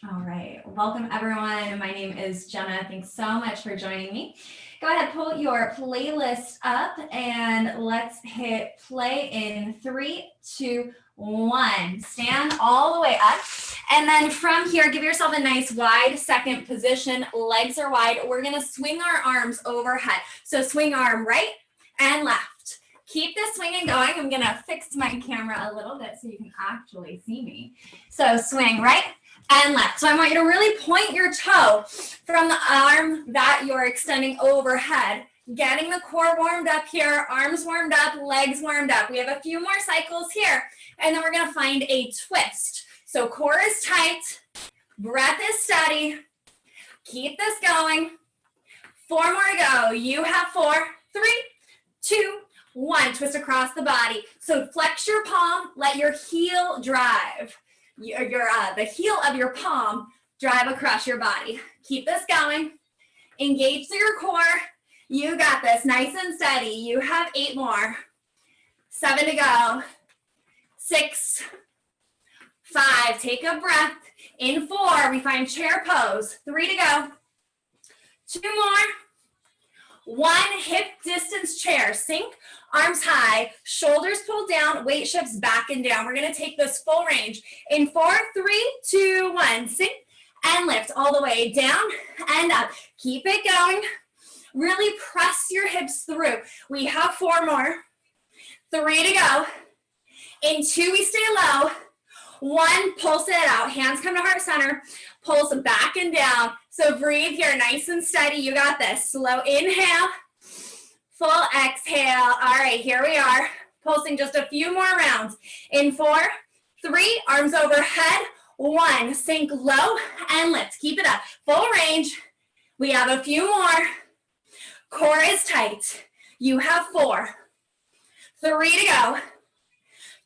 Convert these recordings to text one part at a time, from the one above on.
All right, welcome everyone. My name is Jenna. Thanks so much for joining me. Go ahead, pull your playlist up and let's hit play in 3, 2, 1. Stand all the way up. And then from here, give yourself a nice wide second position. Legs are wide. We're gonna swing our arms overhead. So swing arm right and left. Keep this swinging going. I'm gonna fix my camera a little bit so you can actually see me. So swing right and left. So I want you to really point your toe from the arm that you're extending overhead, getting the core warmed up here, arms warmed up, legs warmed up. We have a few more cycles here, and then we're gonna find a twist. So core is tight, breath is steady. Keep this going. 4 more to go. You have 4, 3, 2, 1. Twist across the body. So flex your palm, let your heel drive. The heel of your palm drive across your body. Keep this going. Engage through your core. You got this. Nice and steady. You have 8 more. 7 to go. 6, 5. Take a breath. In 4, we find chair pose. 3 to go. 2 more. 1, hip distance chair. Sink, arms high, shoulders pulled down, weight shifts back and down. We're gonna take this full range. In 4, 3, 2, 1. Sink and lift all the way down and up. Keep it going. Really press your hips through. We have 4 more. 3 to go. In 2, we stay low. 1, pulse it out. Hands come to heart center. Pulse back and down. So breathe here, nice and steady. You got this. Slow inhale, full exhale. All right, here we are. Pulsing just a few more rounds. In 4, 3, arms overhead. 1, sink low and lift. Keep it up. Full range. We have a few more. Core is tight. You have 4. 3 to go.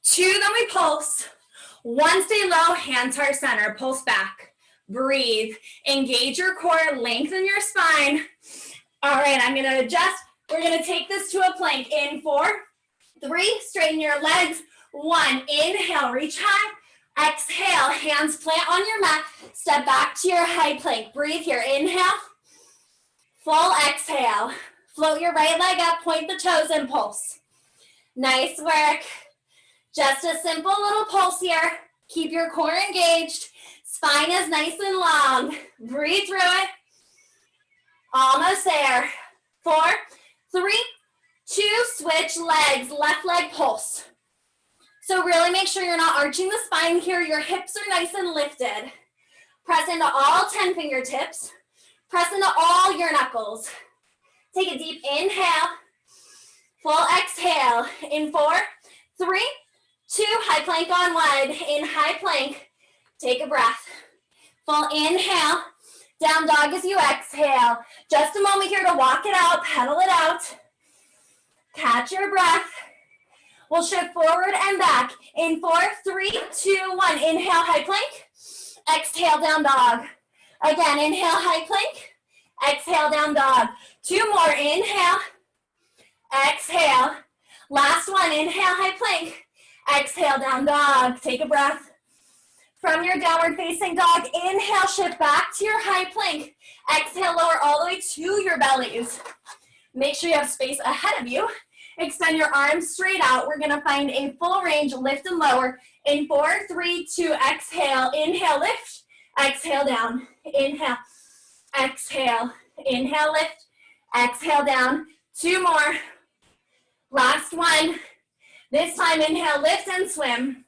2, then we pulse. 1, stay low, hands heart center. Pulse back. Breathe. Engage your core, lengthen your spine. All right, I'm gonna adjust. We're gonna take this to a plank. In 4, 3, straighten your legs. 1, inhale, reach high. Exhale, hands plant on your mat. Step back to your high plank. Breathe here, inhale. Full exhale. Float your right leg up, point the toes and pulse. Nice work. Just a simple little pulse here. Keep your core engaged. Spine is nice and long. Breathe through it. Almost there. 4, 3, 2, switch legs. Left leg pulse. So really make sure you're not arching the spine here. Your hips are nice and lifted. Press into all 10 fingertips. Press into all your knuckles. Take a deep inhale. Full exhale. In 4, 3, 2, high plank on 1. In high plank. Take a breath. Full inhale. Down dog as you exhale. Just a moment here to walk it out, pedal it out. Catch your breath. We'll shift forward and back. In 4, 3, 2, 1. Inhale, high plank. Exhale, down dog. Again, inhale, high plank. Exhale, down dog. 2 more. Inhale. Exhale. Last one. Inhale, high plank. Exhale, down dog. Take a breath. From your downward facing dog, inhale, shift back to your high plank. Exhale, lower all the way to your bellies. Make sure you have space ahead of you. Extend your arms straight out. We're gonna find a full range, lift and lower. In 4, 3, 2, exhale. Inhale, lift. Exhale, down. Inhale. Exhale. Inhale, lift. Exhale, down. 2 more. Last one. This time, inhale, lift and swim.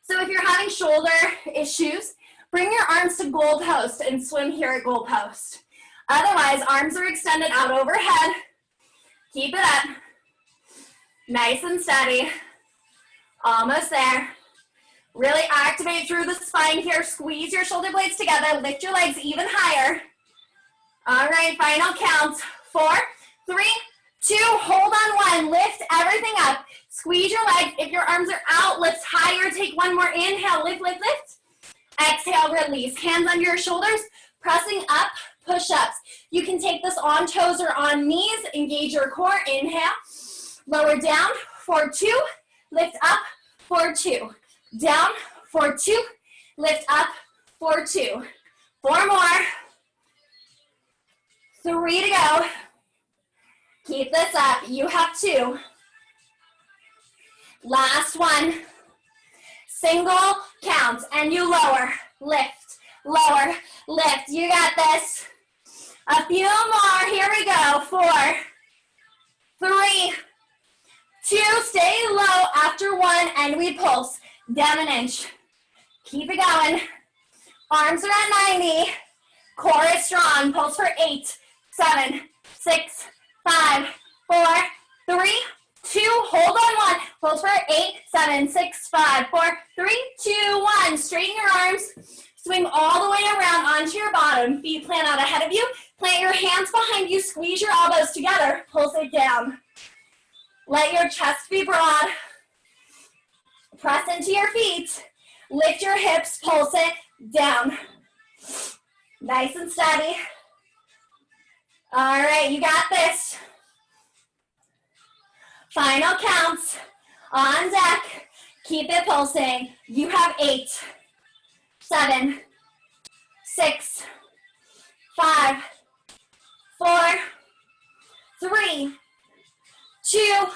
So if you're having shoulder issues, bring your arms to goal post and swim here at goal post. Otherwise, arms are extended out overhead. Keep it up. Nice and steady. Almost there. Really activate through the spine here. Squeeze your shoulder blades together. Lift your legs even higher. All right, final count. 4, 3, 2, hold on 1. Lift everything up. Squeeze your legs. If your arms are out, lift higher. Take one more inhale. Lift, lift, lift. Exhale, release. Hands under your shoulders. Pressing up, push-ups. You can take this on toes or on knees. Engage your core. Inhale. Lower down for 2. Lift up for 2. Down for 2. Lift up for 2. 4 more. 3 to go. Keep this up. You have 2. Last one. Single count, and you lower, lift, lower, lift. You got this. A few more. Here we go. 4, 3, 2. Stay low after 1, and we pulse down an inch. Keep it going. Arms are at 90. Core is strong. Pulse for 8, 7, 6, 5, 4, 3, 2. Hold on 1. Pulse for 8, 7, 6, 5, 4, 3, 2, 1. Straighten your arms. Swing all the way around onto your bottom. Feet plant out ahead of you. Plant your hands behind you. Squeeze your elbows together. Pulse it down. Let your chest be broad. Press into your feet. Lift your hips. Pulse it down. Nice and steady. All right, you got this. Final counts on deck. Keep it pulsing. You have 8, 7, 6, 5, 4, 3, 2.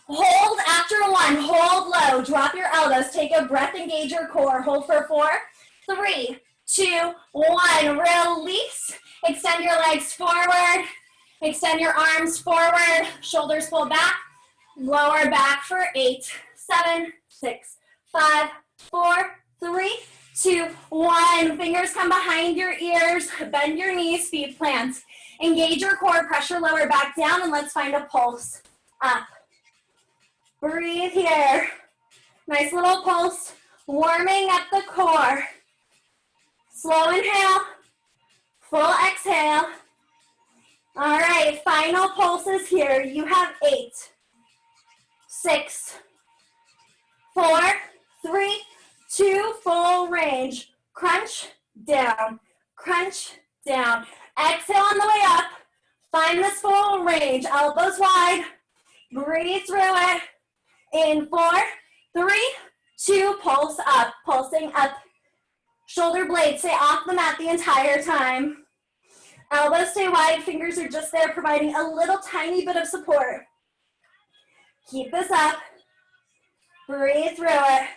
Hold after 1. Hold low. Drop your elbows. Take a breath. Engage your core. Hold for 4, 3, 2, 1. Release. Extend your legs forward. Extend your arms forward. Shoulders pull back. Lower back for 8, 7, 6, 5, 4, 3, 2, 1. Fingers come behind your ears. Bend your knees. Feet plant. Engage your core. Pressure lower back down, and let's find a pulse. Up. Breathe here. Nice little pulse. Warming up the core. Slow inhale. Full exhale. All right, final pulses here. You have 8, 6, 4, 3, 2, full range. Crunch down, crunch down. Exhale on the way up. Find this full range. Elbows wide. Breathe through it. In 4, 3, 2, pulse up. Pulsing up. Shoulder blades stay off the mat the entire time. Elbows stay wide, fingers are just there providing a little tiny bit of support. Keep this up. Breathe through it.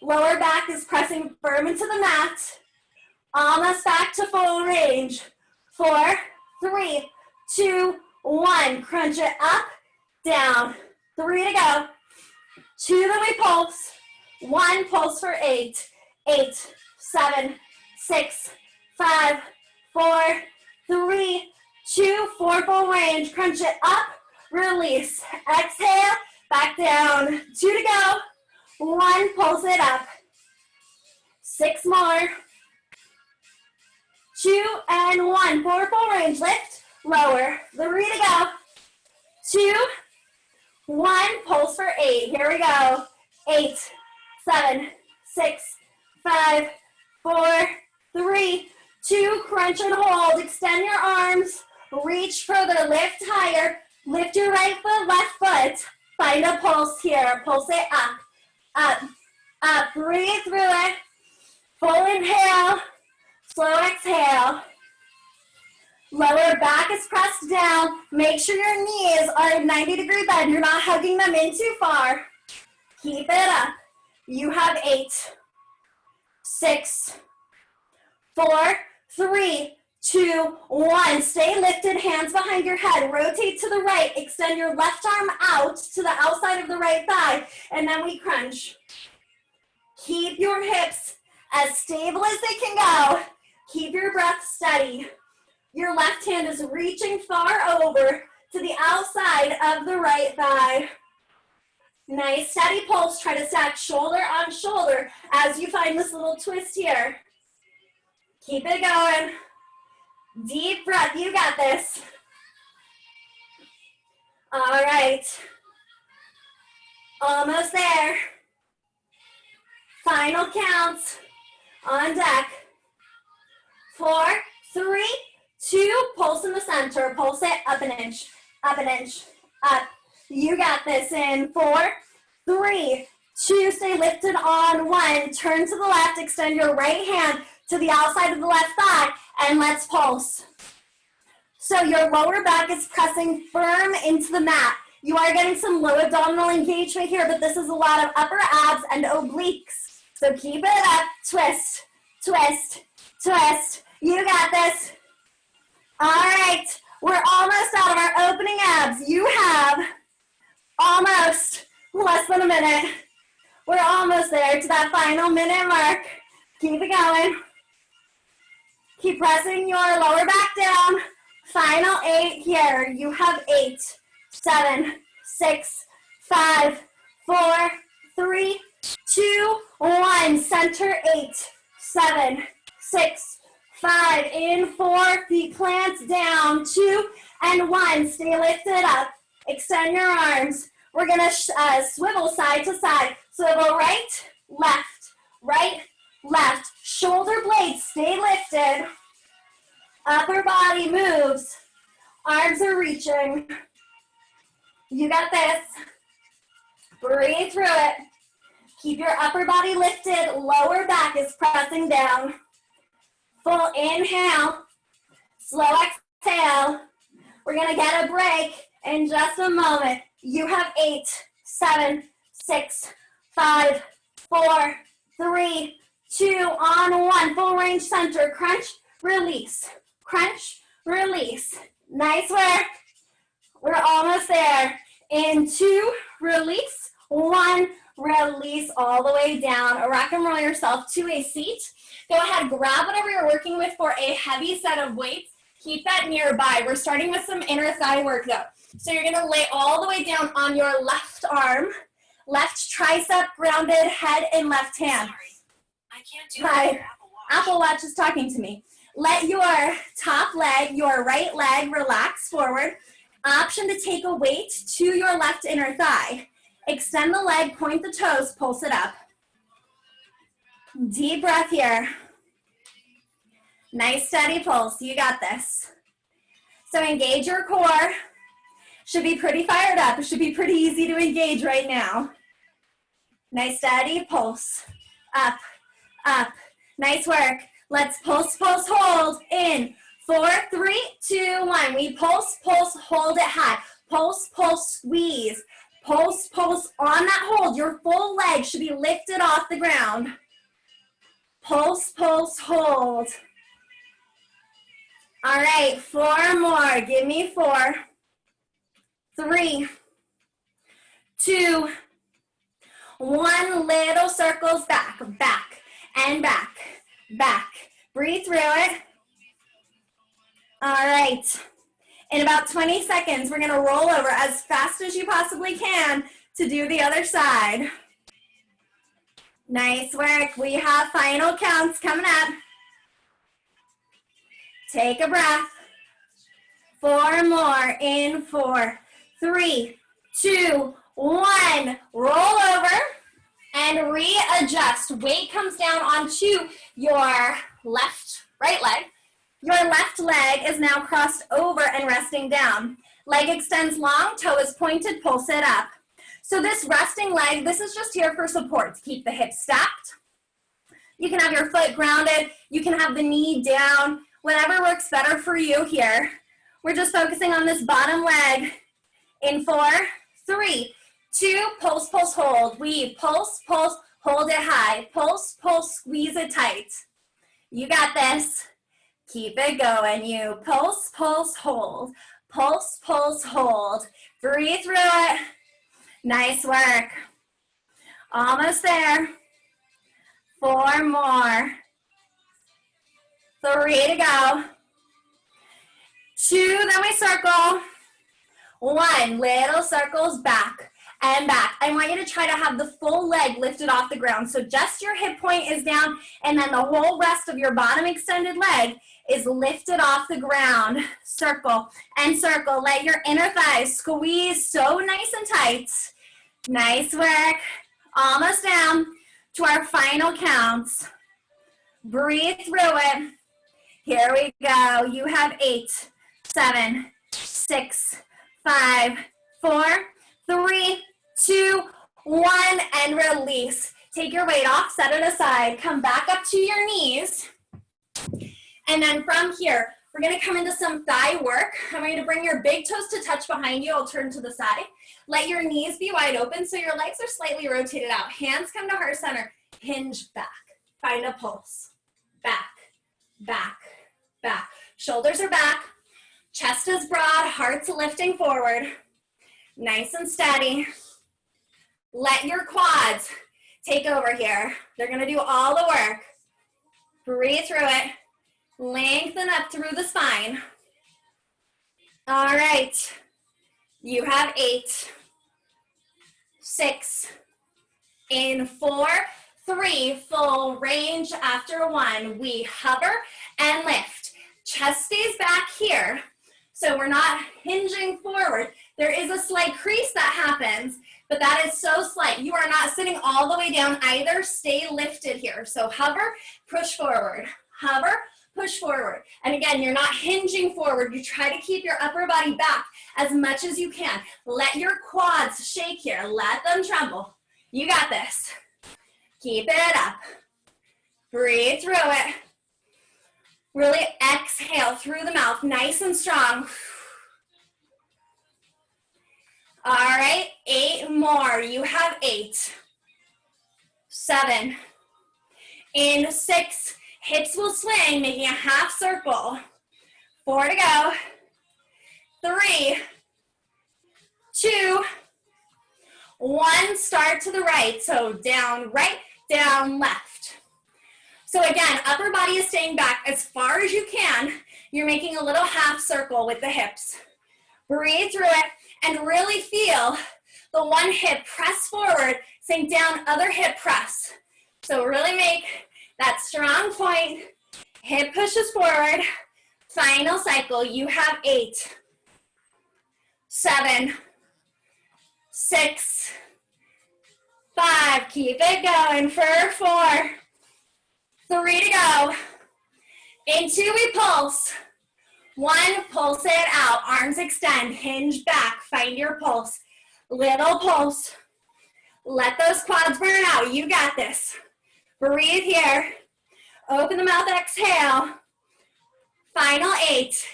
Lower back is pressing firm into the mat. Almost back to full range. 4, 3, 2, 1. Crunch it up, down. 3 to go. 2, then we pulse. 1, pulse for 8, 8, 7, 6, 5, 4, 3, 2, 4, full range. Crunch it up, release. Exhale, back down. 2 to go. 1, pulse it up. 6 more. 2 and 1. 4, full range. Lift, lower. 3 to go. 2, 1, pulse for 8. Here we go. 8, 7, 6, 5, 4, 3, 2, crunch and hold. Extend your arms. Reach further. Lift higher. Lift your right foot, left foot. Find a pulse here. Pulse it up, up, up. Breathe through it. Full inhale. Slow exhale. Lower back is pressed down. Make sure your knees are at 90-degree bend. You're not hugging them in too far. Keep it up. You have 8, 6, 4, 3, 2, 1. Stay lifted, hands behind your head. Rotate to the right. Extend your left arm out to the outside of the right thigh. And then we crunch. Keep your hips as stable as they can go. Keep your breath steady. Your left hand is reaching far over to the outside of the right thigh. Nice steady pulse. Try to stack shoulder on shoulder as you find this little twist here. Keep it going. Deep breath. You got this. All right. Almost there. Final counts on deck. 4, 3, 2, pulse in the center. Pulse it up an inch, up. You got this in 4, 3, 2, stay lifted on 1, turn to the left, extend your right hand to the outside of the left thigh, and let's pulse. So your lower back is pressing firm into the mat. You are getting some low abdominal engagement here, but this is a lot of upper abs and obliques. So keep it up, twist, twist, twist. You got this. All right, we're almost out of our opening abs. You have almost less than a minute. We're almost there to that final minute mark. Keep it going. Keep pressing your lower back down. Final 8 here. You have 8, 7, 6, 5, 4, 3, 2, 1. Center 8, 7, 6, 5. In 4, feet plants down. 2 and 1. Stay lifted up. Extend your arms. We're gonna swivel side to side. Swivel right, left, right, left. Shoulder blades stay lifted. Upper body moves. Arms are reaching. You got this. Breathe through it. Keep your upper body lifted. Lower back is pressing down. Full inhale. Slow exhale. We're going to get a break in just a moment. You have 8, 7, 6, 5, 4, 3, 2, on 1. Full range center. Crunch, release. Crunch, release. Nice work. We're almost there. In 2, release. 1, release all the way down. Rock and roll yourself to a seat. Go ahead, grab whatever you're working with for a heavy set of weights. Keep that nearby. We're starting with some inner thigh work though. So you're gonna lay all the way down on your left arm, left tricep grounded, head in left hand. Sorry, I can't do Hi. Apple Watch. Apple Watch is talking to me. Let your top leg, your right leg relax forward. Option to take a weight to your left inner thigh. Extend the leg, point the toes, pulse it up. Deep breath here. Nice steady pulse, you got this. So engage your core. Should be pretty fired up. It should be pretty easy to engage right now. Nice steady pulse. Up, up. Nice work. Let's pulse, pulse, hold. In 4, 3, 2, 1. We pulse, pulse, hold it high. Pulse, pulse, squeeze. Pulse, pulse on that hold. Your full leg should be lifted off the ground. Pulse, pulse, hold. All right, 4 more. Give me 4, 3, 2, 1. Little circles back, back, and back, back. Breathe through it. All right. In about 20 seconds, we're gonna roll over as fast as you possibly can to do the other side. Nice work. We have final counts coming up. Take a breath. 4 more. In 4, 3, 2, 1. Roll over and readjust. Weight comes down onto your right leg. Your left leg is now crossed over and resting down. Leg extends long, toe is pointed, pulse it up. So this resting leg, this is just here for support, to keep the hips stacked. You can have your foot grounded, you can have the knee down, whatever works better for you here. We're just focusing on this bottom leg. In 4, 3, 2, pulse, pulse, hold. We pulse, pulse, hold it high. Pulse, pulse, squeeze it tight. You got this. Keep it going. You pulse, pulse, hold. Pulse, pulse, hold. Breathe through it. Nice work. Almost there. 4 more. 3 to go. 2, then we circle. 1, little circles back and back. I want you to try to have the full leg lifted off the ground. So just your hip point is down, and then the whole rest of your bottom extended leg is lifted off the ground. Circle and circle. Let your inner thighs squeeze so nice and tight. Nice work. Almost down to our final counts. Breathe through it. Here we go. You have 8, 7, 6, 5, 4, 3, 2, one, and release. Take your weight off, set it aside, come back up to your knees. And then from here, we're gonna come into some thigh work. I'm going to bring your big toes to touch behind you. I'll turn to the side. Let your knees be wide open so your legs are slightly rotated out. Hands come to heart center. Hinge back. Find a pulse. Back, back, back. Shoulders are back. Chest is broad. Heart's lifting forward. Nice and steady. Let your quads take over here. They're gonna do all the work. Breathe through it. Lengthen up through the spine. All right. You have 8, 6, in 4, 3, full range after 1. We hover and lift. Chest stays back here, so we're not hinging forward. There is a slight crease that happens, but that is so slight. You are not sitting all the way down either. Stay lifted here. So hover, push forward. Hover, push forward. And again, you're not hinging forward. You try to keep your upper body back as much as you can. Let your quads shake here. Let them tremble. You got this. Keep it up. Breathe through it. Really exhale through the mouth, nice and strong. All right, 8 more. You have 8, 7, in 6, hips will swing, making a half circle. 4 to go. 3, 2, 1, start to the right. So down right, down left. So again, upper body is staying back as far as you can. You're making a little half circle with the hips. Breathe through it and really feel the one hip press forward, sink down, other hip press. So really make that strong point. Hip pushes forward. Final cycle. You have 8, 7, 6, 5. Keep it going for 4, 3 to go. In 2, we pulse. 1, pulse it out. Arms extend, hinge back, find your pulse. Little pulse. Let those quads burn out. You got this. Breathe here. Open the mouth, exhale. Final 8.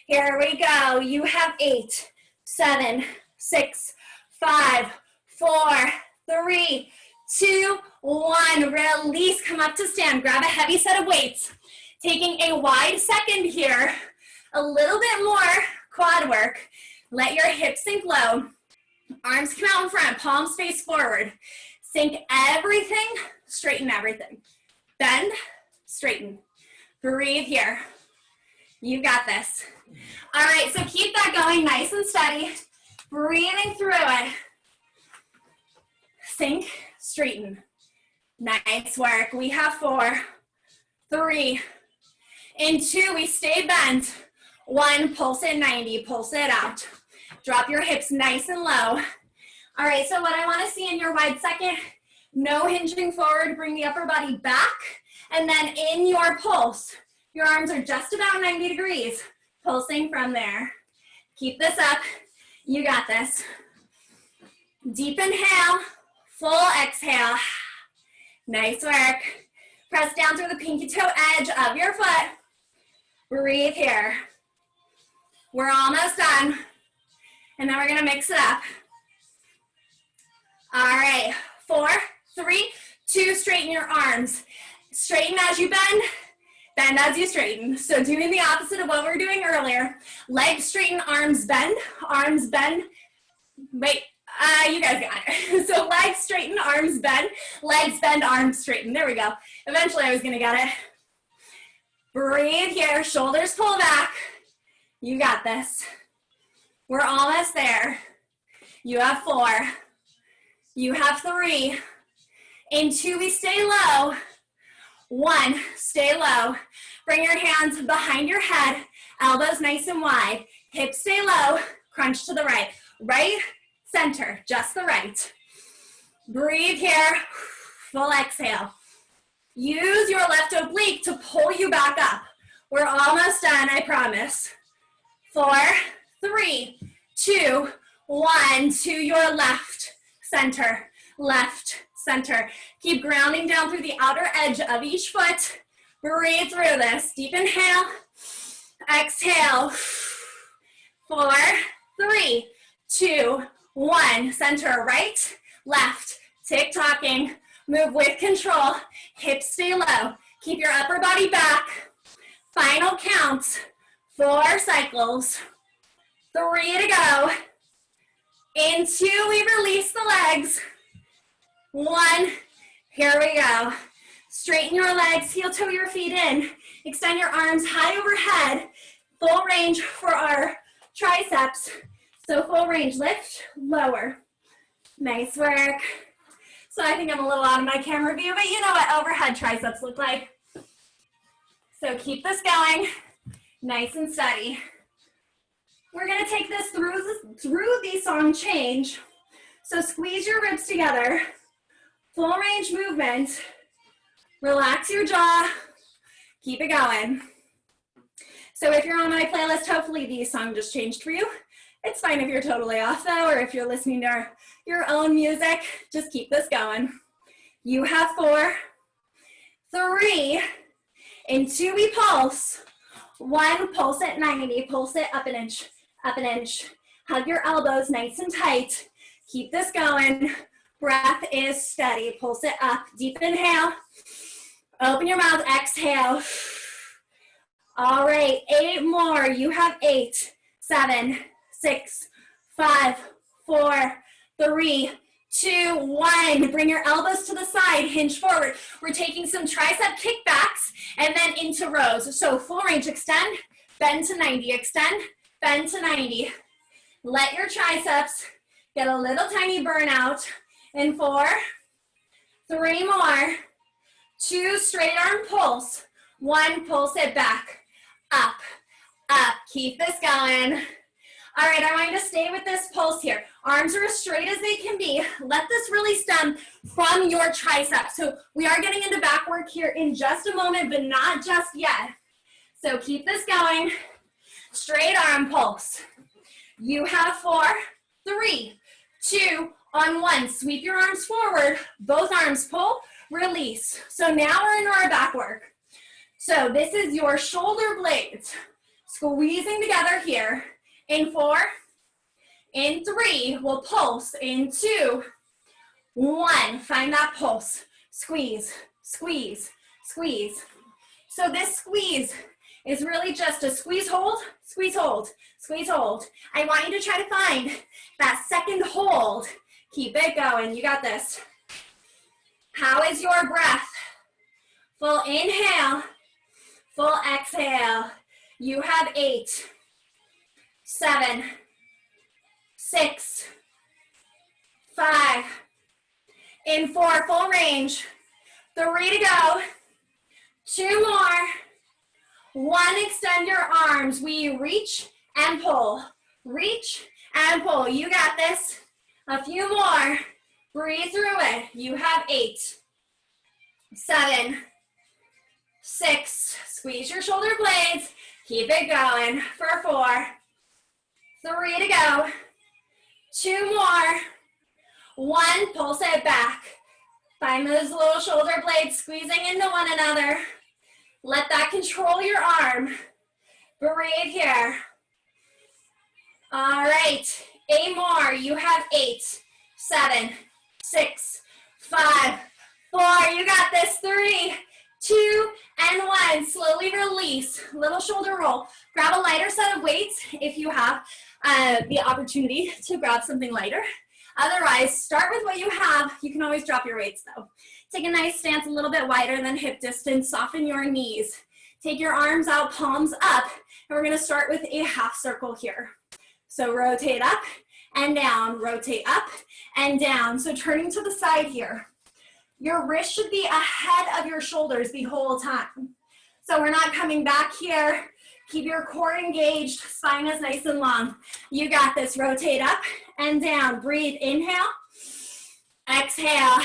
Here we go. You have 8, 7, 6, 5, 4, 3, 2, 1. Release, come up to stand. Grab a heavy set of weights. Taking a wide second here. A little bit more quad work. Let your hips sink low. Arms come out in front, palms face forward. Sink everything, straighten everything. Bend, straighten. Breathe here. You got this. All right, so keep that going nice and steady. Breathing through it. Sink, straighten. Nice work. We have 4, 3. In 2, we stay bent. 1, pulse it 90, pulse it out. Drop your hips nice and low. All right, so what I want to see in your wide second, no hinging forward, bring the upper body back, and then in your pulse, your arms are just about 90 degrees, pulsing from there. Keep this up. You got this. Deep inhale, full exhale. Nice work. Press down through the pinky toe edge of your foot. Breathe here. We're almost done. And then we're gonna mix it up. All right, 4, 3, 2, straighten your arms. Straighten as you bend, bend as you straighten. So doing the opposite of what we were doing earlier. Legs straighten, arms bend, wait, you guys got it. So legs straighten, arms bend, legs bend, arms straighten. There we go. Eventually I was gonna get it. Breathe here, shoulders pull back. You got this. We're almost there. You have 4. You have 3. In 2, we stay low. 1, stay low. Bring your hands behind your head, elbows nice and wide. Hips stay low, crunch to the right. Right, center, just the right. Breathe here, full exhale. Use your left oblique to pull you back up. We're almost done, I promise. 4, 3, 2, 1, to your left, center. left, center. Keep grounding down through the outer edge of each foot. Breathe through this. Deep inhale, exhale. 4, 3, 2, 1. Center, right, left, tick-tocking. Move with control. Hips stay low. Keep your upper body back. Final count. 4 cycles. 3 to go. In 2, we release the legs. 1, here we go. Straighten your legs, heel toe your feet in. Extend your arms high overhead. Full range for our triceps. So full range, lift, lower. Nice work. So I think I'm a little out of my camera view, but you know what overhead triceps look like. So keep this going, nice and steady. We're gonna take this through the song change. So squeeze your ribs together, full range movement, relax your jaw, keep it going. So if you're on my playlist, hopefully the song just changed for you. It's fine if you're totally off though, or if you're listening to your own music, just keep this going. You have 4, 3, in 2 we pulse. 1, pulse at 90, pulse it up an inch, up an inch. Hug your elbows nice and tight. Keep this going. Breath is steady. Pulse it up. Deep inhale. Open your mouth. Exhale. All right, 8 more. You have 8, 7, 6, 5, 4, 3, 2, 1. Bring your elbows to the side, hinge forward. We're taking some tricep kickbacks and then into rows. So full range, extend, bend to 90, extend, bend to 90. Let your triceps get a little tiny burnout. In 4, 3 more, 2, straight arm pulse, 1, pulse it back, up, up. Keep this going. All right, I want you to stay with this pulse here. Arms are as straight as they can be. Let this really stem from your triceps. So we are getting into back work here in just a moment, but not just yet. So keep this going. Straight arm pulse. You have 4, 3, 2, on 1. Sweep your arms forward. Both arms pull, release. So now we're into our back work. So this is your shoulder blades. Squeezing together here. In 4, in 3, we'll pulse. In 2, 1, find that pulse. Squeeze, squeeze, squeeze. So this squeeze is really just a squeeze, hold, squeeze, hold, squeeze, hold. I want you to try to find that second hold. Keep it going, you got this. How is your breath? Full inhale, full exhale. You have 8, 7, 6, 5, in 4, full range, 3 to go, 2 more, 1, extend your arms. We reach and pull, reach and pull. You got this. A few more, breathe through it. You have 8, 7, 6, squeeze your shoulder blades, keep it going for 4, 3 to go, 2 more, 1, pulse it back. Find those little shoulder blades squeezing into one another. Let that control your arm. Breathe here. All right, 8 more. You have 8, 7, 6, 5, 4. You got this. 3, 2, and 1. Slowly release. Little shoulder roll. Grab a lighter set of weights if you have the opportunity to grab something lighter. Otherwise, start with what you have. You can always drop your weights though. Take a nice stance a little bit wider than hip distance. Soften your knees. Take your arms out, palms up. And we're gonna start with a half circle here. So rotate up and down, rotate up and down. So turning to the side here. Your wrist should be ahead of your shoulders the whole time. So we're not coming back here. Keep your core engaged, spine is nice and long. You got this, rotate up and down. Breathe, inhale, exhale.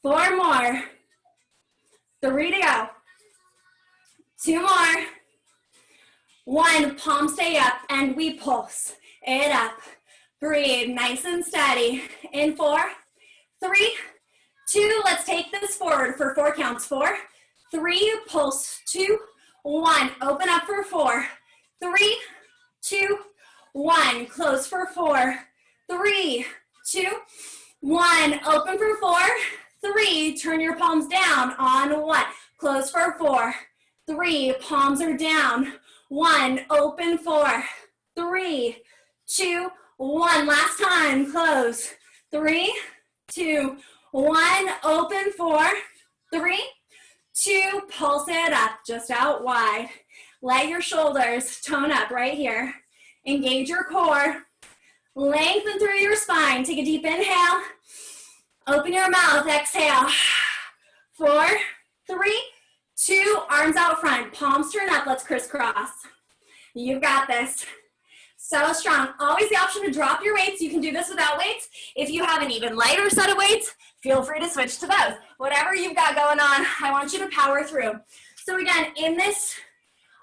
4 more, 3 to go. 2 more, 1, palms stay up and we pulse it up. Breathe, nice and steady. In 4, 3, 2, let's take this forward for 4 counts. 4, 3, pulse, 2, 1, open up for 4, 3, 2, 1, close for 4, 3, 2, 1, open for 4, 3, turn your palms down on 1, close for 4, 3, palms are down, 1, open 4, 3, 2, 1, last time, close, 3, 2, 1, open 4, 3, 2, pulse it up, just out wide. Let your shoulders tone up right here. Engage your core. Lengthen through your spine. Take a deep inhale. Open your mouth, exhale. 4, 3, 2, arms out front. Palms turn up, let's crisscross. You've got this. So strong. Always the option to drop your weights. You can do this without weights. If you have an even lighter set of weights, feel free to switch to those. Whatever you've got going on, I want you to power through. So again, in this,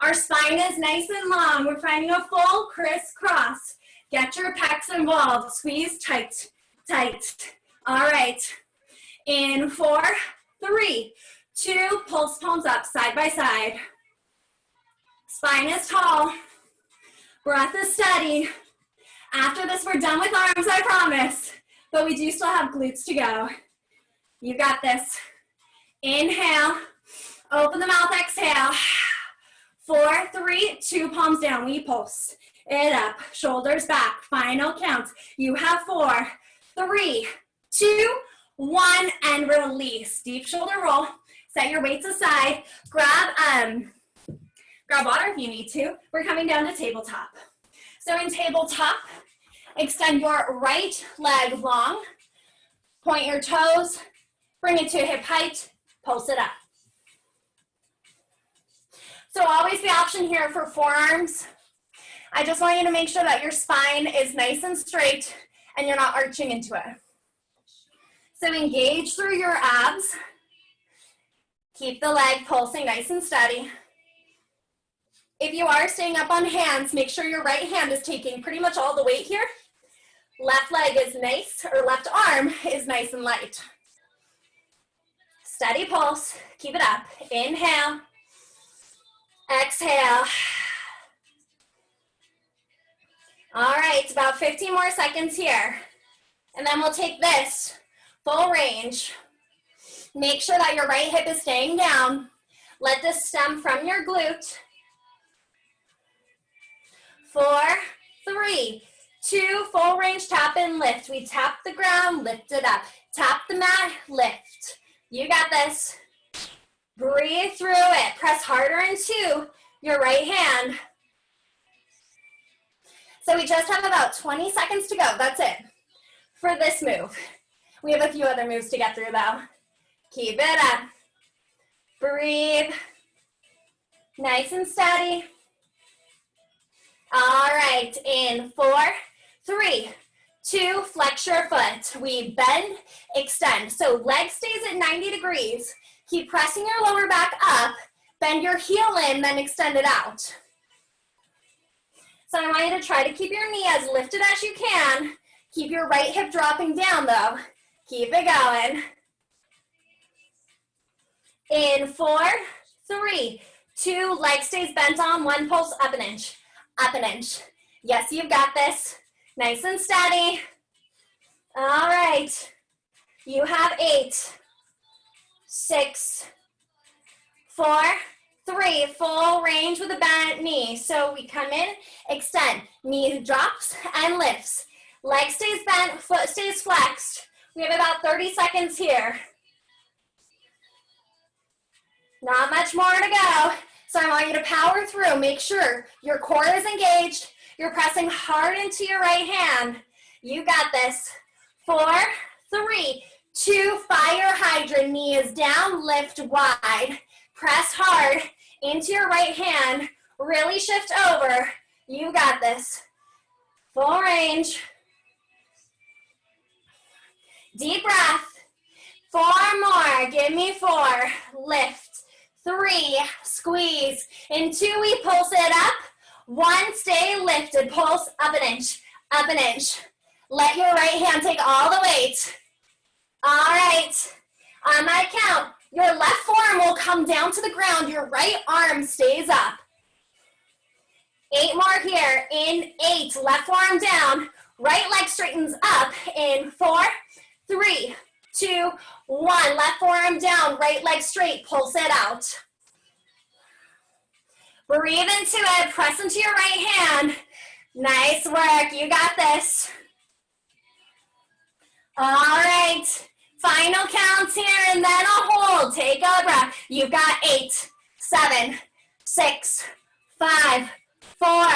our spine is nice and long. We're finding a full crisscross. Get your pecs involved. Squeeze tight, tight. All right. In 4, 3, 2, pulse palms up, side by side. Spine is tall. Breath is steady. After this, we're done with arms, I promise. But we do still have glutes to go. You got this. Inhale. Open the mouth, exhale. 4, 3, 2, palms down. We pulse it up. Shoulders back. Final counts. You have 4, 3, 2, 1, and release. Deep shoulder roll. Set your weights aside. Grab water if you need to. We're coming down to tabletop. So in tabletop, extend your right leg long. Point your toes. Bring it to hip height. Pulse it up. So always the option here for forearms. I just want you to make sure that your spine is nice and straight and you're not arching into it. So engage through your abs. Keep the leg pulsing nice and steady. If you are staying up on hands, make sure your right hand is taking pretty much all the weight here. Left leg is nice, or left arm is nice and light. Steady pulse, keep it up. Inhale, exhale. All right, about 15 more seconds here. And then we'll take this full range. Make sure that your right hip is staying down. Let this stem from your glute. 4, 3, 2, full range tap and lift. We tap the ground, lift it up. Tap the mat, lift. You got this. Breathe through it. Press harder into your right hand. So we just have about 20 seconds to go. That's it for this move. We have a few other moves to get through though. Keep it up. Breathe. Nice and steady. All right, in 4, 3, 2, flex your foot. We bend, extend. So leg stays at 90 degrees. Keep pressing your lower back up. Bend your heel in, then extend it out. So I want you to try to keep your knee as lifted as you can. Keep your right hip dropping down though. Keep it going. In 4, 3, 2, leg stays bent on, 1 pulse, up an inch. Up an inch. Yes, you've got this. Nice and steady. All right. You have 8, 6, 4, 3. Full range with a bent knee. So we come in, extend. Knee drops and lifts. Leg stays bent, foot stays flexed. We have about 30 seconds here. Not much more to go. So I want you to power through. Make sure your core is engaged. You're pressing hard into your right hand. You got this. 4, 3, 2, fire hydrant. Knee is down, lift wide. Press hard into your right hand. Really shift over. You got this. Full range. Deep breath. 4 more. Give me 4. Lift. 3, squeeze. In 2, we pulse it up. 1, stay lifted. Pulse up an inch, up an inch. Let your right hand take all the weight. All right, on my count, your left forearm will come down to the ground, your right arm stays up. 8 more here, in 8, left forearm down, right leg straightens up, in 4, 3, 2, 1, left forearm down, right leg straight, pulse it out. Breathe into it, press into your right hand. Nice work, you got this. All right, final counts here and then a hold. Take a breath. You've got 8, 7, 6, 5, 4,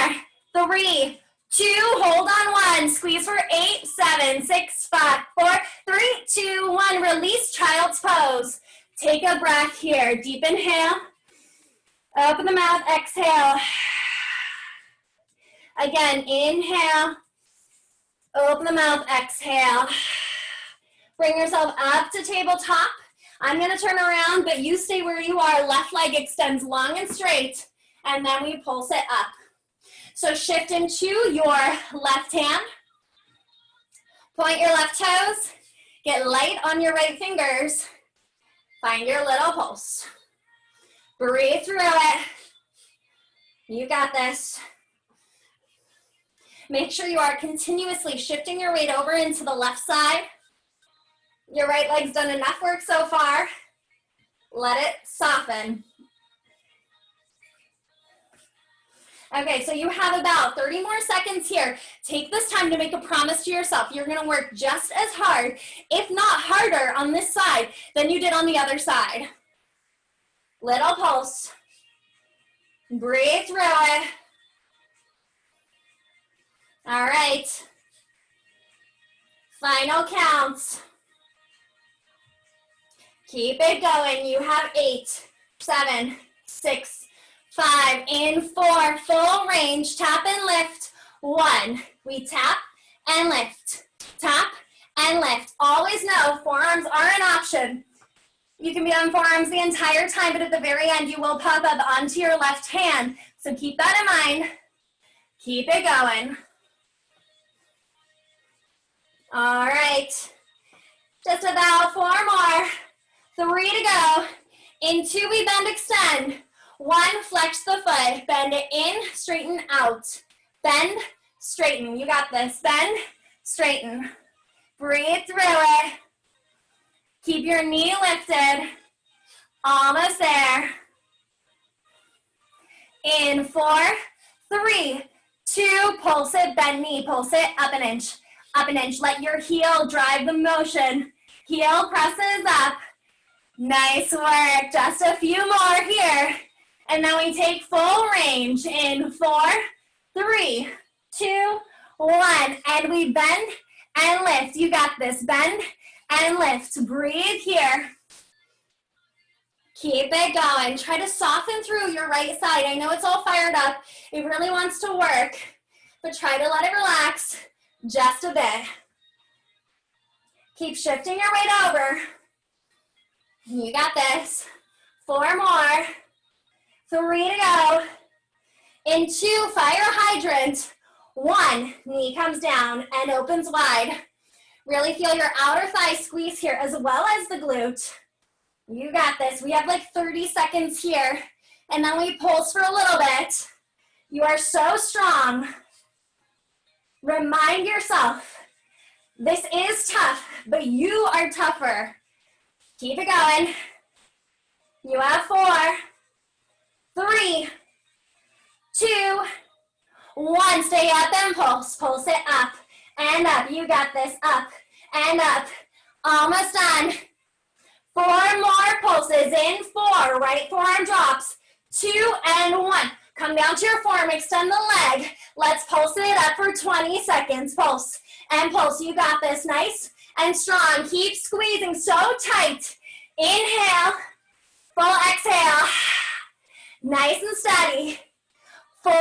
3, 2, hold on 1. Squeeze for 8, 7, 6, 5, 4, 3, 2, 1. Release child's pose. Take a breath here. Deep inhale. Open the mouth, exhale. Again, inhale. Open the mouth, exhale. Bring yourself up to tabletop. I'm gonna turn around, but you stay where you are. Left leg extends long and straight, and then we pulse it up. So shift into your left hand. Point your left toes. Get light on your right fingers. Find your little pulse. Breathe through it. You got this. Make sure you are continuously shifting your weight over into the left side. Your right leg's done enough work so far. Let it soften. Okay, so you have about 30 more seconds here. Take this time to make a promise to yourself. You're gonna work just as hard, if not harder, on this side than you did on the other side. Little pulse. Breathe through it. All right. Final counts. Keep it going. You have 8, 7, 6, 5, in 4, full range. Tap and lift. 1. We tap and lift. Tap and lift. Always know forearms are an option. You can be on forearms the entire time, but at the very end, you will pop up onto your left hand. So keep that in mind. Keep it going. All right. Just about 4 more. 3 to go. In 2, we bend, extend. 1, flex the foot. Bend it in, straighten out. Bend, straighten. You got this. Bend, straighten. Breathe through it. Keep your knee lifted. Almost there. In 4, 3, 2, pulse it, bend knee, pulse it, up an inch, up an inch. Let your heel drive the motion. Heel presses up. Nice work. Just a few more here. And then we take full range in 4, 3, 2, 1. And we bend and lift. You got this. Bend and lift. Breathe here. Keep it going. Try to soften through your right side. I know it's all fired up. It really wants to work, but try to let it relax just a bit. Keep shifting your weight over. You got this. 4 more. 3 to go. In 2, fire hydrant. 1, knee comes down and opens wide. Really feel your outer thigh squeeze here as well as the glute. You got this. We have like 30 seconds here, and then we pulse for a little bit. You are so strong. Remind yourself, this is tough, but you are tougher. Keep it going. You have 4, 3, 2, 1. Stay up and pulse. Pulse it up and up. You got this. Up and up. Almost done. 4 more pulses. In 4. Right forearm drops. 2 and 1. Come down to your forearm. Extend the leg. Let's pulse it up for 20 seconds. Pulse and pulse. You got this. Nice and strong. Keep squeezing so tight. Inhale. Full exhale. Nice and steady. 4,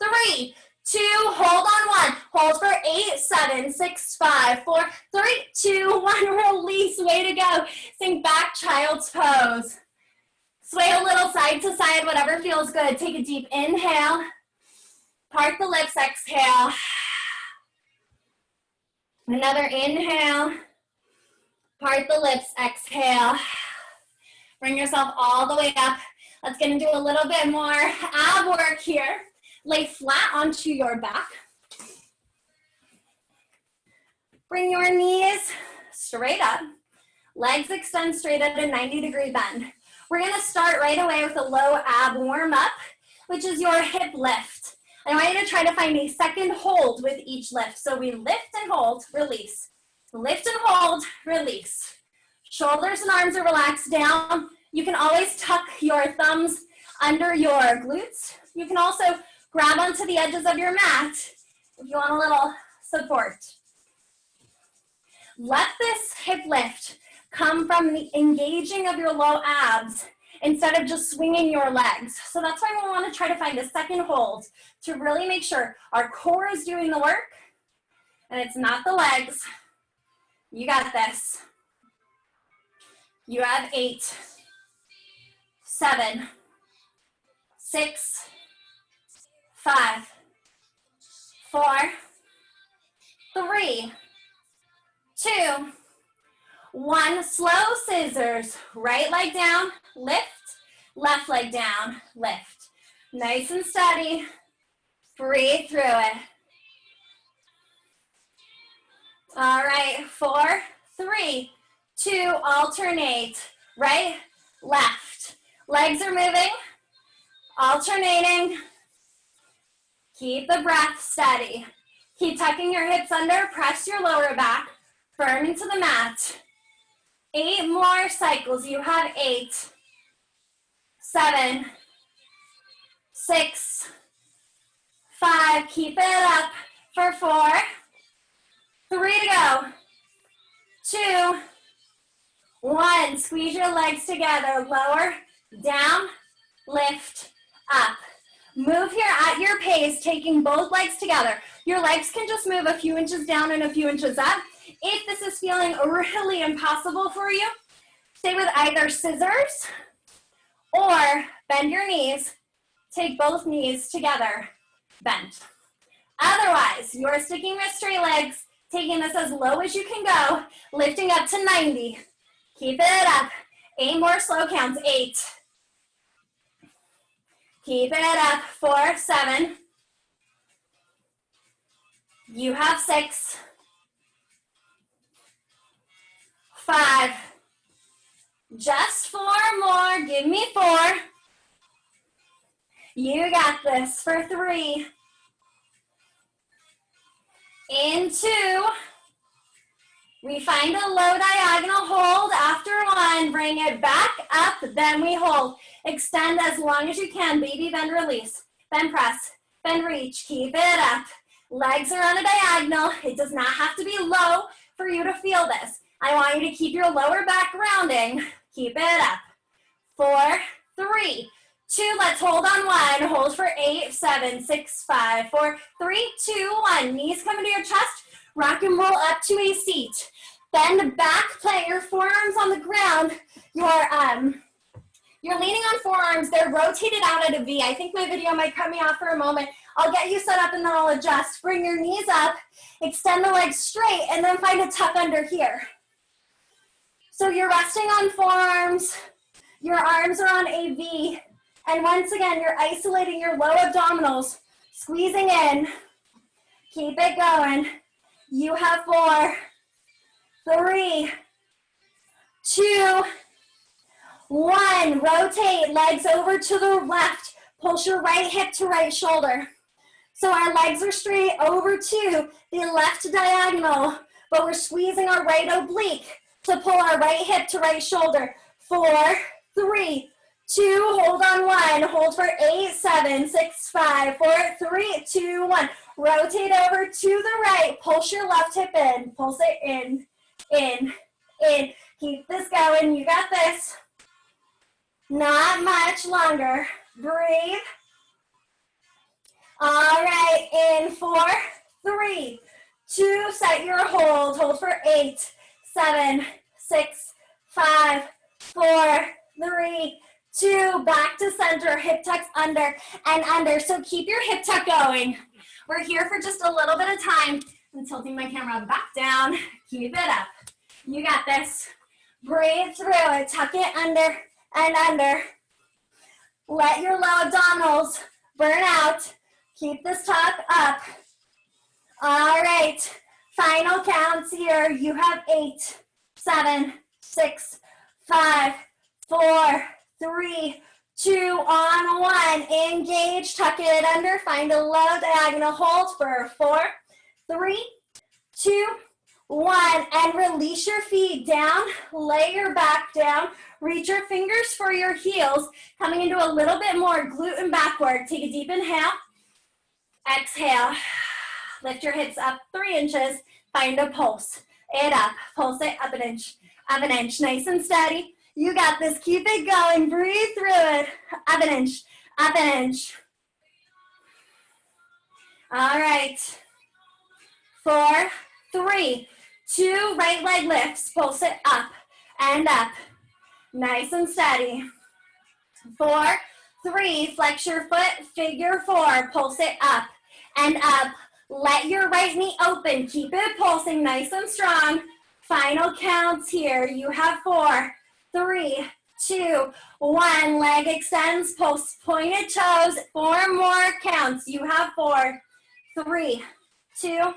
3, 2, hold on 1. Hold for 8, 7, 6, 5, 4, 3, 2, 1. Release. Way to go. Sink back, child's pose. Sway a little side to side, whatever feels good. Take a deep inhale. Part the lips, exhale. Another inhale. Part the lips, exhale. Bring yourself all the way up. Let's get into a little bit more ab work here. Lay flat onto your back. Bring your knees straight up. Legs extend straight at a 90-degree bend. We're gonna start right away with a low ab warm up, which is your hip lift. I want you to try to find a second hold with each lift. So we lift and hold, release. Lift and hold, release. Shoulders and arms are relaxed down. You can always tuck your thumbs under your glutes. You can also grab onto the edges of your mat if you want a little support. Let this hip lift come from the engaging of your low abs instead of just swinging your legs. So that's why we want to try to find a second hold to really make sure our core is doing the work and it's not the legs. You got this. You have 8, 7, 6, 5, 4, 3, 2, 1. Slow scissors. Right leg down, lift. Left leg down, lift. Nice and steady. Breathe through it. All right, 4, 3, 2, alternate. Right, left. Legs are moving, alternating. Keep the breath steady. Keep tucking your hips under, press your lower back, firm into the mat. 8 more cycles. You have 8, 7, 6, 5. Keep it up for 4, 3 to go. 2, 1. Squeeze your legs together. Lower, down, lift, up. Move here at your pace, taking both legs together. Your legs can just move a few inches down and a few inches up. If this is feeling really impossible for you, stay with either scissors or bend your knees. Take both knees together, bend. Otherwise, you're sticking with straight legs, taking this as low as you can go, lifting up to 90. Keep it up. 8 more slow counts. 8. Keep it up. 4, 7. You have 6. 5. Just 4 more. Give me 4. You got this for 3. In 2. We find a low diagonal hold after 1. Bring it back up, then we hold. Extend as long as you can. Baby bend, release. Bend, press. Bend, reach. Keep it up. Legs are on a diagonal. It does not have to be low for you to feel this. I want you to keep your lower back rounding. Keep it up. 4, 3, 2. Let's hold on 1. Hold for 8, 7, 6, 5, 4, 3, 2, 1. Knees come into your chest. Rock and roll up to a seat. Bend back, plant your forearms on the ground. You're leaning on forearms. They're rotated out at a V. I think my video might cut me off for a moment. I'll get you set up and then I'll adjust. Bring your knees up, extend the legs straight, and then find a tuck under here. So you're resting on forearms. Your arms are on a V. And once again, you're isolating your low abdominals, squeezing in. Keep it going. You have 4, 3, 2, 1. Rotate, legs over to the left. Pulse your right hip to right shoulder. So our legs are straight over to the left diagonal, but we're squeezing our right oblique to pull our right hip to right shoulder. 4, 3, 2, hold on 1. Hold for 8, 7, 6, 5, 4, 3, 2, 1. Rotate over to the right. Pulse your left hip in. Pulse it in, in, in. Keep this going. You got this. Not much longer. Breathe. All right. In 4, 3, 2. Set your hold. Hold for 8, 7, 6, 5, 4, 3, 2. Back to center. Hip tucks under and under. So keep your hip tuck going. We're here for just a little bit of time. I'm tilting my camera back down. Keep it up. You got this. Breathe through it. Tuck it under and under. Let your low abdominals burn out. Keep this tuck up. All right. Final counts here. You have 8, 7, 6, 5, 4, 3, 2, on 1. Engage, tuck it under, find a low diagonal hold for 4, 3, 2, 1, and release your feet down, lay your back down, reach your fingers for your heels, coming into a little bit more glute and backward. Take a deep inhale, exhale, lift your hips up 3 inches, find a pulse it up an inch, nice and steady. You got this, keep it going, breathe through it, up an inch. All right, 4, 3, 2, right leg lifts, pulse it up and up, nice and steady. 4, 3, flex your foot, figure 4, pulse it up and up. Let your right knee open, keep it pulsing nice and strong. Final counts here, you have 4, 3, 2, 1, leg extends, pulse pointed toes, 4 more counts. You have 4, 3, 2,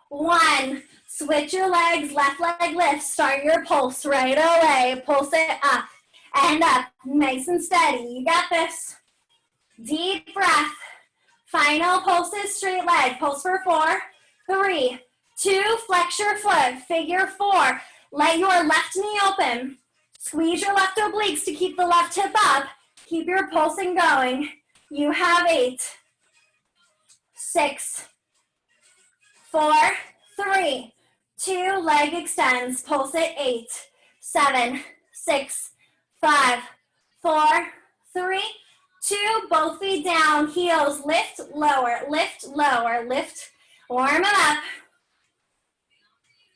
1. Switch your legs, left leg lifts, start your pulse right away. Pulse it up and up, nice and steady. You got this. Deep breath. Final pulses, straight leg. Pulse for 4, 3, 2, flex your foot, figure 4. Let your left knee open. Squeeze your left obliques to keep the left hip up. Keep your pulsing going. You have 8, 6, 4, 3, 2, leg extends, pulse it 8, 7, 6, 5, 4, 3, 2, both feet down, heels, lift, lower, lift, warm it up.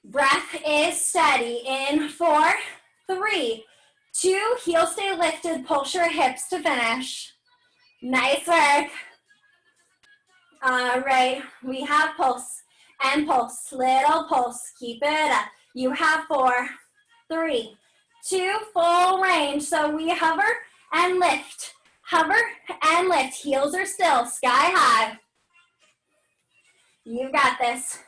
Breath is steady in 4, 3, 2, heels stay lifted, pulse your hips to finish. Nice work. All right, we have pulse and pulse, little pulse, keep it up. You have 4, 3, 2, full range. So we hover and lift, heels are still, sky high. You got this.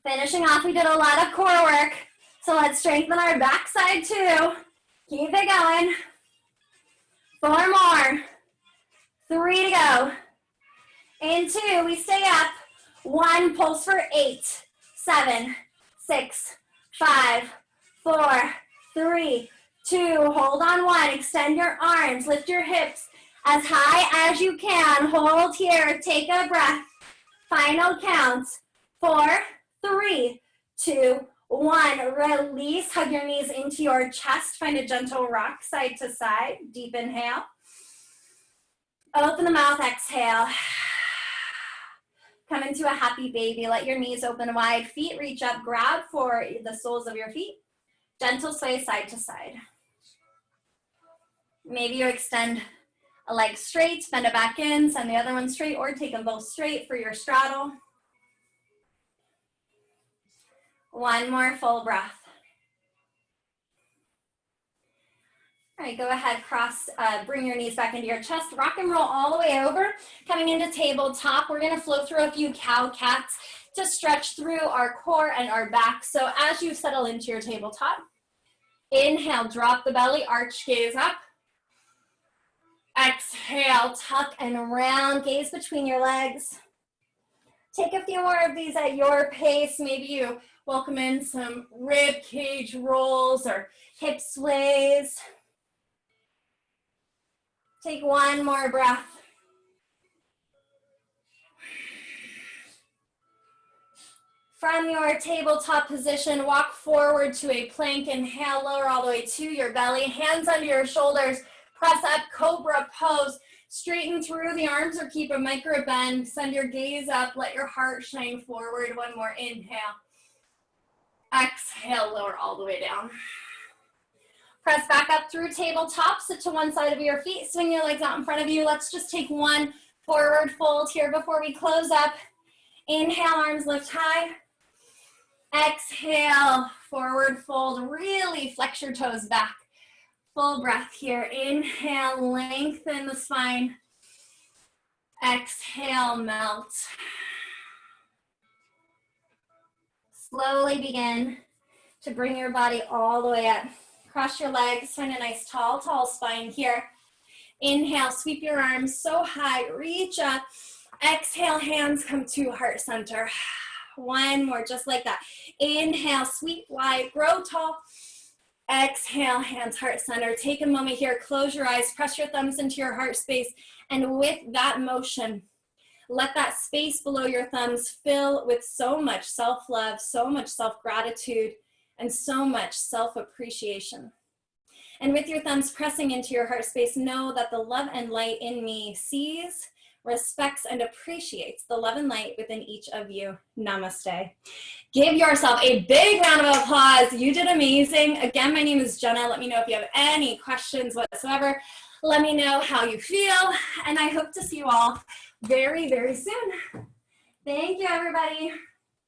Finishing off, we did a lot of core work, so let's strengthen our backside too. Keep it going. 4 more, 3 to go. In 2, we stay up. 1, pulse for 8, 7, 6, 5, 4, 3, 2, hold on 1, extend your arms, lift your hips as high as you can, hold here, take a breath. Final counts, 4, 3, 2, 1, release, hug your knees into your chest, find a gentle rock side to side, deep inhale. Open the mouth, exhale. Come into a happy baby. Let your knees open wide, feet reach up, grab for the soles of your feet. Gentle sway side to side. Maybe you extend a leg straight, bend it back in, send the other one straight, or take them both straight for your straddle. 1 more full breath. All right, go ahead, bring your knees back into your chest, rock and roll all the way over. Coming into tabletop, we're gonna flow through a few cow cats to stretch through our core and our back. So as you settle into your tabletop, inhale, drop the belly, arch gaze up. Exhale, tuck and round, gaze between your legs. Take a few more of these at your pace. Maybe you welcome in some rib cage rolls or hip sways. Take 1 more breath. From your tabletop position, walk forward to a plank. Inhale, lower all the way to your belly. Hands under your shoulders. Press up, cobra pose. Straighten through the arms or keep a micro bend. Send your gaze up. Let your heart shine forward. 1 more inhale. Exhale, lower all the way down. Press back up through tabletop, sit to one side of your feet, swing your legs out in front of you. Let's just take 1 forward fold here before we close up. Inhale, arms lift high. Exhale, forward fold, really flex your toes back. Full breath here. Inhale, lengthen the spine. Exhale, melt. Slowly begin to bring your body all the way up. Cross your legs, find a nice tall, tall spine here. Inhale, sweep your arms so high, reach up. Exhale, hands come to heart center. One more, just like that. Inhale, sweep wide, grow tall. Exhale, hands heart center. Take a moment here, close your eyes, press your thumbs into your heart space, and with that motion, let that space below your thumbs fill with so much self-love, so much self-gratitude, and so much self-appreciation. And with your thumbs pressing into your heart space, know that the love and light in me sees, respects, and appreciates the love and light within each of you. Namaste. Give yourself a big round of applause. You did amazing. Again, my name is Jenna. Let me know if you have any questions whatsoever. Let me know how you feel, and I hope to see you all very, very soon. Thank you, everybody.